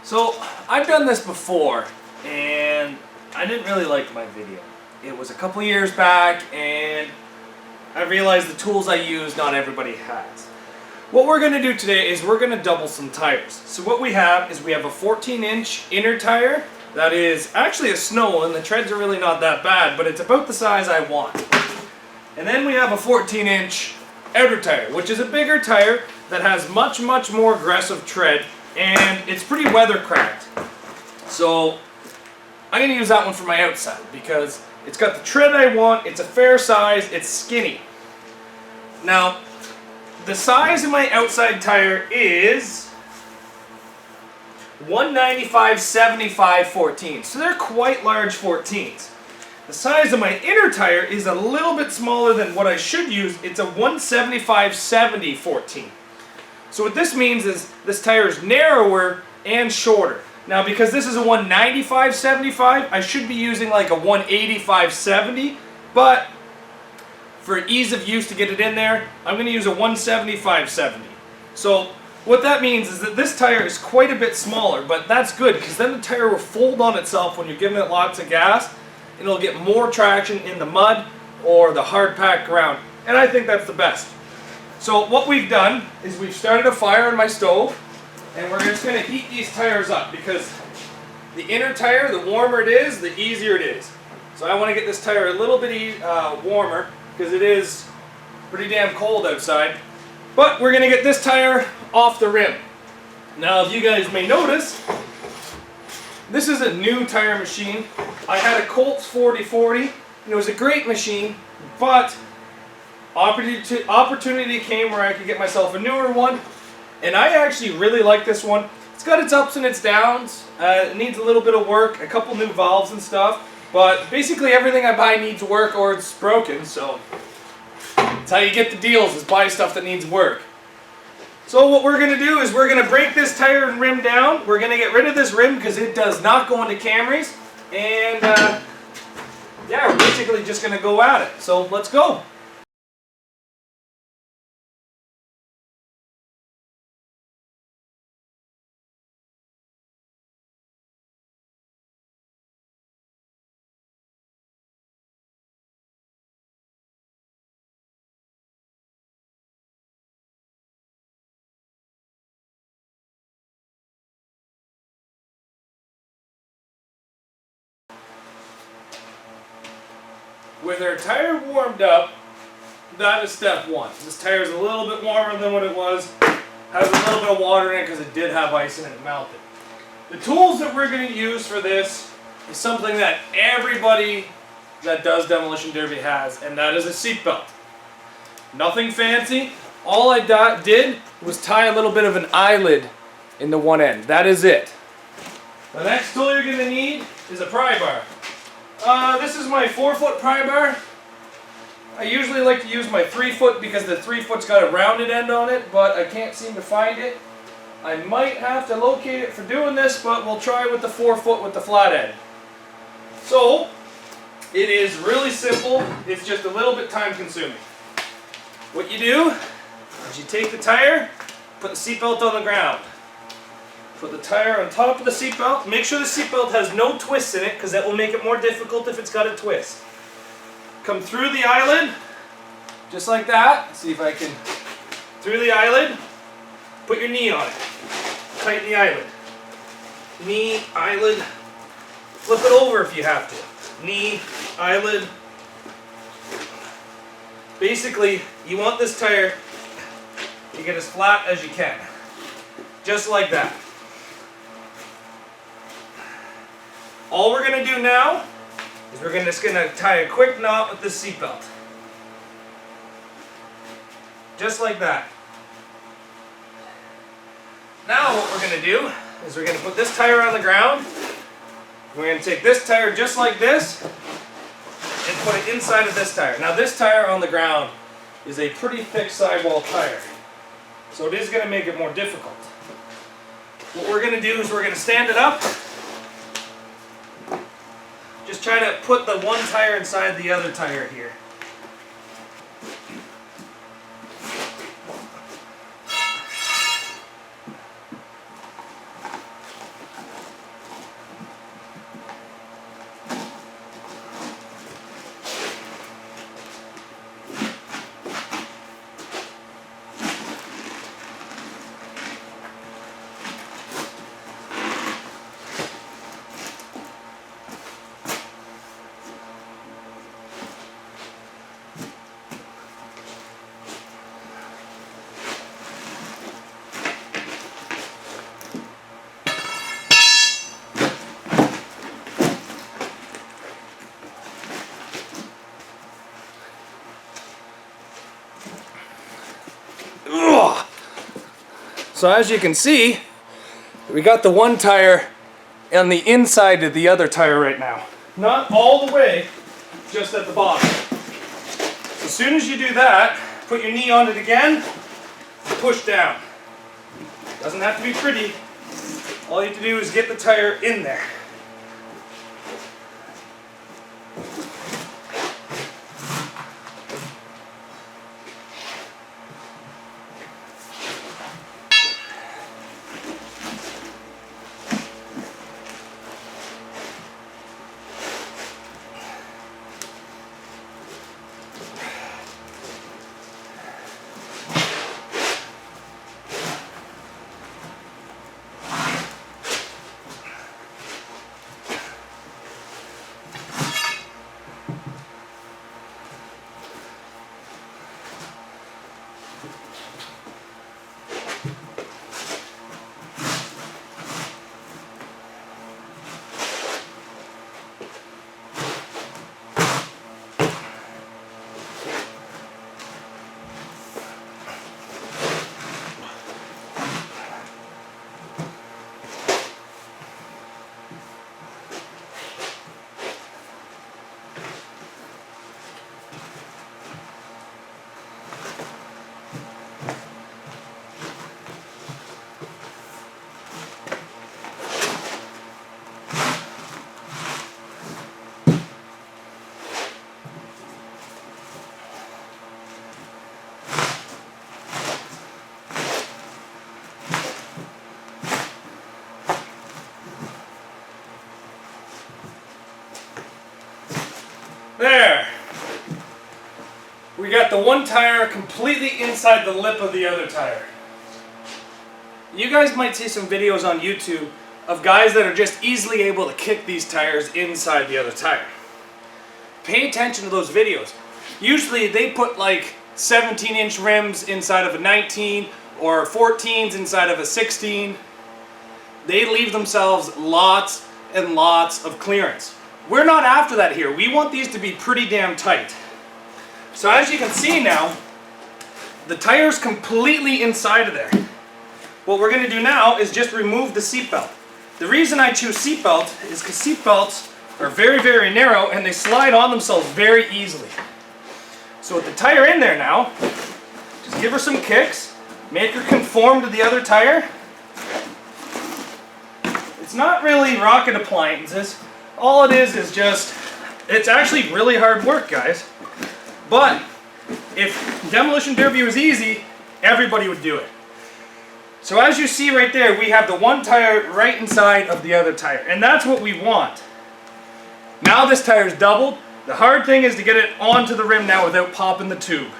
So I've done this before and I didn't really like my video. It was a couple years back and I realized the tools I use not everybody has. What we're going to do today is we're going to double some tires. So what we have is we have a 14-inch inner tire that is actually a snow, and the treads are really not that bad, but it's about the size I want. And then we have a 14-inch outer tire, which is a bigger tire that has much more aggressive tread, and it's pretty weather cracked. So I'm going to use that one for my outside because it's got the tread I want, it's a fair size, it's skinny. Now, the size of my outside tire is 195/75 14. So they're quite large 14s. The size of my inner tire is a little bit smaller than what I should use. It's a 175/70 14. So what this means is this tire is narrower and shorter. Now because this is a 195/75, I should be using like a 185/70, but for ease of use to get it in there, I'm going to use a 175/70. So what that means is that this tire is quite a bit smaller, but that's good because then the tire will fold on itself when you're giving it lots of gas, and it'll get more traction in the mud or the hard packed ground, and I think that's the best. So what we've done is we've started a fire in my stove, and we're just going to heat these tires up because the inner tire, the warmer it is, the easier it is. So I want to get this tire a little bit warmer because it is pretty damn cold outside. But we're going to get this tire off the rim. Now, if you guys may notice, this is a new tire machine. I had a Colts 4040, and it was a great machine, but opportunity came where I could get myself a newer one, and I actually really like this one. It's got its ups and its downs. It needs a little bit of work, a couple new valves and stuff, but basically everything I buy needs work or it's broken, so that's how you get the deals, is buy stuff that needs work. So what we're going to do is we're going to break this tire and rim down. We're going to get rid of this rim because it does not go into Camrys, and yeah, we're basically just going to go at it. So let's go. With our tire warmed up, that is step one. This tire is a little bit warmer than what it was. Has a little bit of water in it because it did have ice in it and melted. The tools that we're going to use for this is something that everybody that does Demolition Derby has, and that is a seat belt. Nothing fancy. All I did was tie a little bit of an eyelid in the one end. That is it. The next tool you're going to need is a pry bar. This is my 4-foot pry bar. I usually like to use my 3-foot because the 3-foot's got a rounded end on it, but I can't seem to find it. I might have to locate it for doing this, but we'll try with the 4-foot with the flat end. So, it is really simple. It's just a little bit time consuming. What you do is you take the tire, put the seatbelt on the ground. Put the tire on top of the seatbelt. Make sure the seatbelt has no twists in it because that will make it more difficult if it's got a twist. Come through the eyelid, just like that. Let's see if I can. Through the eyelid, put your knee on it. Tighten the eyelid. Knee, eyelid. Flip it over if you have to. Knee, eyelid. Basically, you want this tire to get as flat as you can. Just like that. All we're going to do now is we're just going to tie a quick knot with this seatbelt. Just like that. Now what we're going to do is we're going to put this tire on the ground. We're going to take this tire just like this and put it inside of this tire. Now this tire on the ground is a pretty thick sidewall tire, so it is going to make it more difficult. What we're going to do is we're going to stand it up. Just try to put the one tire inside the other tire here. So as you can see, we got the one tire on the inside of the other tire right now. Not all the way, just at the bottom. As soon as you do that, put your knee on it again, push down. Doesn't have to be pretty. All you have to do is get the tire in there. There. We got the one tire completely inside the lip of the other tire. You guys might see some videos on YouTube of guys that are just easily able to kick these tires inside the other tire. Pay attention to those videos. Usually they put like 17-inch rims inside of a 19 or 14s inside of a 16. They leave themselves lots and lots of clearance. We're not after that here. We want these to be pretty damn tight. So as you can see now, the tire's completely inside of there. What we're going to do now is just remove the seat belt. The reason I choose seat belt is because seat belts are very, very narrow and they slide on themselves very easily. So with the tire in there now, just give her some kicks, make her conform to the other tire. It's not really rocket appliances. All it is just, it's actually really hard work, guys. But if demolition derby was easy, everybody would do it. So as you see right there, we have the one tire right inside of the other tire, and that's what we want. Now this tire's doubled. The hard thing is to get it onto the rim now without popping the tube.